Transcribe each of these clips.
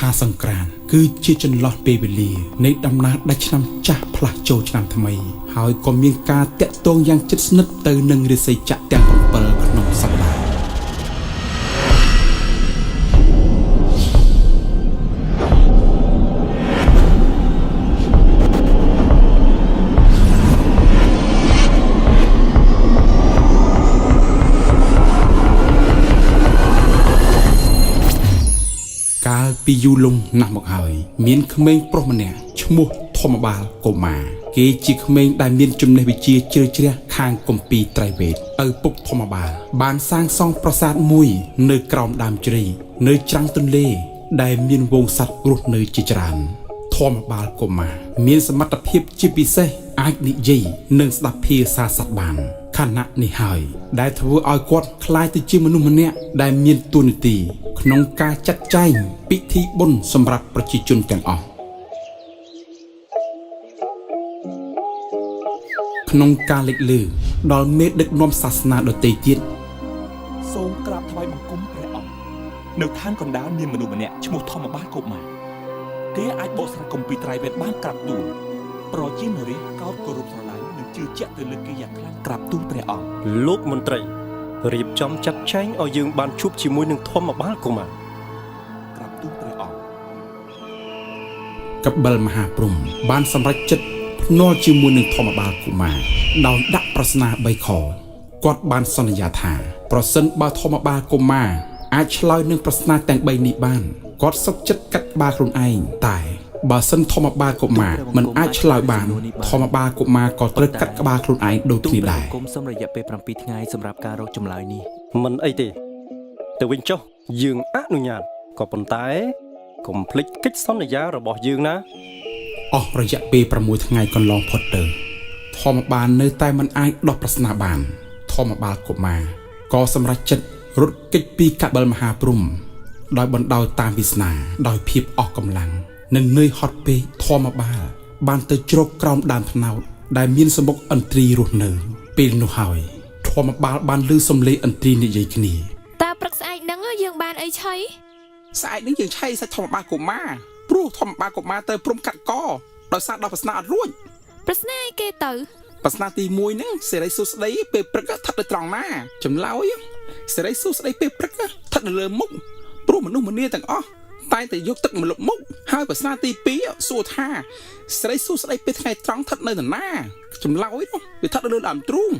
ថាសង្ក្រានគឺជាចន្លោះពេលវេលានៃដំណើរដាច់ឆ្នាំចាស់ផ្លាស់ចូលឆ្នាំថ្មីហើយក៏មានការតាក់ទងយ៉ាងជិតស្និទ្ធទៅនឹងរាសីចក្រទាំង7ក្នុងសប្តាហ៍កាលពីយូរលង់ណាស់មកហើយមានក្មេងប្រុសម្នាក់ឈ្មោះធម្មបាលកុមារគេជាក្មេងដែលមានចំណេះវិជ្ជាជ្រៅជ្រះខាងគម្ពីរត្រៃវេទឪពុកធម្មបាលបានសាងសង់ប្រាសាទមួយនៅក្រោមដើមជ្រៃនៅច្រាំងទន្លេដែលមានវងសត្វរស់នៅជាច្រើនធម្មបាលកុមារមានសមត្ថភាពជាពិសេសអាចនិយាយនិងស្ដាប់ភាសាសត្វបានខណៈនេះហើយដែលធ្វើឲ្យគាត់ក្លាយទៅជាមនុស្សម្នាក់ដែលមានតួនាទីក្នុងការចាត់ចែងពិធីបុណ្យសម្រាប់ប្រជាជនទាំងអស់ក្នុងការលេចលើដល់មេដឹកនាំសាសនាដទៃទៀតសូមក្រាបថ្វាយបង្គំព្រះអង្គនៅឋានកណ្ដាលមានមនុស្សម្នាក់ឈ្មោះធម្មបាលកុមារគេអាចបកស្រាយគម្ពីរត្រៃវេទបានក្រាបទូលប្រជាជនរាស្ត្រកោតគោរពស្រឡាញ់និងជឿជាក់ទៅលើគេយ៉ាងខ្លាំងក្រាបទូលព្រះអង្គលោកមន្ត្រីរៀបចំចាត់ចែងឲ្យយើងបានជួបជាមួយនឹងធម្មបាលកុមារក្រាបទូលព្រះអង្គកបិលមហាព្រហ្មបានសម្រេចចិត្តភ្នាល់ជាមួយនឹងធម្មបាលកុមារដោយដាក់ប្រស្នា3ខគាត់បានសន្យាថាប្រសិនបើធម្មបាលកុមារអាចឆ្លើយនឹងប្រស្នាទាំង3នេះបានគាត់សុខចិត្តកាត់ក្បាលខ្លួនឯងតែបើសិនធម្មបាលកុមារមិនអាចឆ្លើយបានធម្មបាលកុមារក៏ត្រូវកាត់ក្បាលខ្លួនឯងដូចគ្នាដែរគុំសូមរយៈពេល7ថ្ងៃសម្រាប់ការរកចម្លើយនេះមិនអីទេទៅវិញចុះយើងអនុញ្ញាតក៏ប៉ុន្តែកុំភ្លេចកិច្ចសន្យារបស់យើងណាអស់រយៈពេល6ថ្ងៃកន្លងផុតទៅធម្មបាលនៅតែមិនអាចដោះប្រស្នាបានធម្មបាលកុមារក៏សម្រេចចិត្តរត់គេចពីកបិលមហាព្រហ្មដោយបណ្ដោយតាមវាសនាដោយភាពអស់កម្លាំងនិងនឿយហត់ពេកធម្មបាលបានទៅជ្រកក្រោមដើមត្នោតដែលមានសម្បុកឥន្ទ្រីរស់នៅពេលនោះហើយធម្មបាលបានឮសំឡេងឥន្ទ្រីនិយាយគ្នាតើព្រឹកស្អែកហ្នឹងយើងបានអីឆៃស្អែកនេះយើងឆៃសាច់ធម្មបាលកុមារព្រោះធម្មបាលកុមារទៅព្រមកាត់កដោយសារដល់ប្រស្នាអត់រួចប្រស្នាអីគេទៅប្រស្នាទី1ហ្នឹងសេរីសុស្ដីពេលព្រឹកស្ថិតនៅត្រង់ណាចម្លើយសេរីសុស្ដីពេលព្រឹកស្ថិតនៅលើមុខព្រោះមនុស្សម្នាទាំងអស់តែតែយកទឹកមកលុបមុខហើយប្រស្នាទី2សួរថាសេរីសុស្ដីពេលថ្ងៃត្រង់ស្ថិតនៅណាចម្លើយនោះវាស្ថិតនៅលើដើមទ្រូង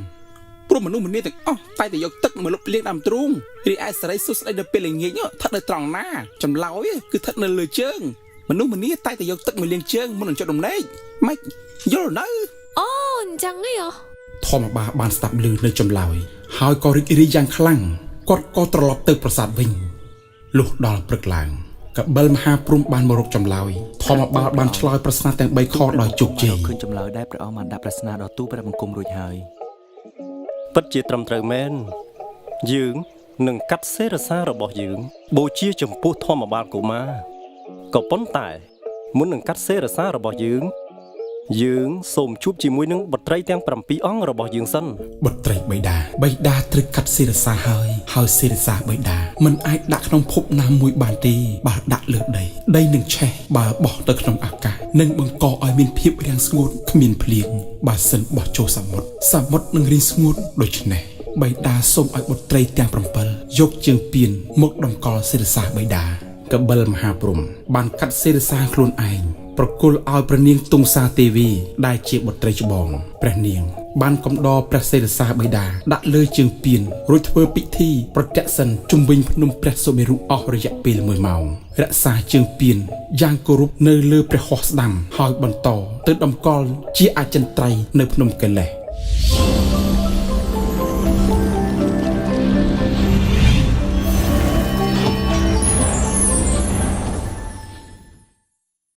ព្រោះមនុស្សម្នាទាំងអស់តែតែយកទឹកមកលុបលាងដើមទ្រូងរីឯសេរីសុស្ដីនៅពេលល្ងាចស្ថិតនៅត្រង់ណាចម្លើយគឺស្ថិតនៅលើជើងមនុស្សម្នាតែតែយកទឹកមកលាងជើងមុននឹងចុចដំណេកម៉េចយល់នៅអូអញ្ចឹងហ៎ធម្មបាលបានស្ដាប់ឮនៅចម្លើយហើយក៏រីករាយយ៉ាងខ្លាំងគាត់ក៏ត្រឡប់ទៅប្រាសាទវិញលុះដល់ព្រឹកឡើងកបិលមហាព្រហ្មបានមករកចម្លើយធម្មបាលបានឆ្លើយប្រស្នាទាំង3ខដោយជោគជ័យឃើញចម្លើយដែលព្រះអង្គបានដាក់ប្រស្នាដល់ទូព្រះបង្គំរួចហើយពិតជាត្រឹមត្រូវមែនយើងនឹងកាត់សេរសារបស់យើងបូជាចំពោះធម្មបាលកុមារក៏ប៉ុន្តែមុននឹងកាត់សេរសារបស់យើងសូមជួបជាមួយនឹងបុត្រីទាំង7អង្គរបស់យើងសិនបុត្រីបិតាត្រូវកាត់សេរសាហើយសេរសាបិតាមិនអាចដាក់ក្នុងភពណាមួយបានទេបើដាក់លើដីនឹងឆេះបើបោះទៅក្នុងអាកាសនឹងបង្កឲ្យមានភាពរាំងស្ងួតគ្មានភ្លៀងបើសិនបោះចូលសមុទ្រនឹងរីងស្ងួតដូច្នេះបិតាសូមឲ្យបុត្រីទាំង7យកជើងពៀនមកតម្កល់សេរសាបិតាកបិលមហាព្រហ្មបានកាត់សេរសាខ្លួនឯងប្រគល់ឲ្យព្រះនាងទុងសាទេវីដែលជាបុត្រីច្បងព្រះនាងបានកំដរព្រះសេរសាបិតាដាក់លើជើងពៀនរួចធ្វើពិធីប្រតិសិនជុំវិញភ្នំព្រះសុមេរុអស់រយៈពេល1ម៉ោងរក្សាជើងពៀនយ៉ាងគោរពនៅលើព្រះហស្តស្ដាំហើយបន្តទៅតម្កល់ជាអចិន្ត្រៃយ៍នៅភ្នំកេលេស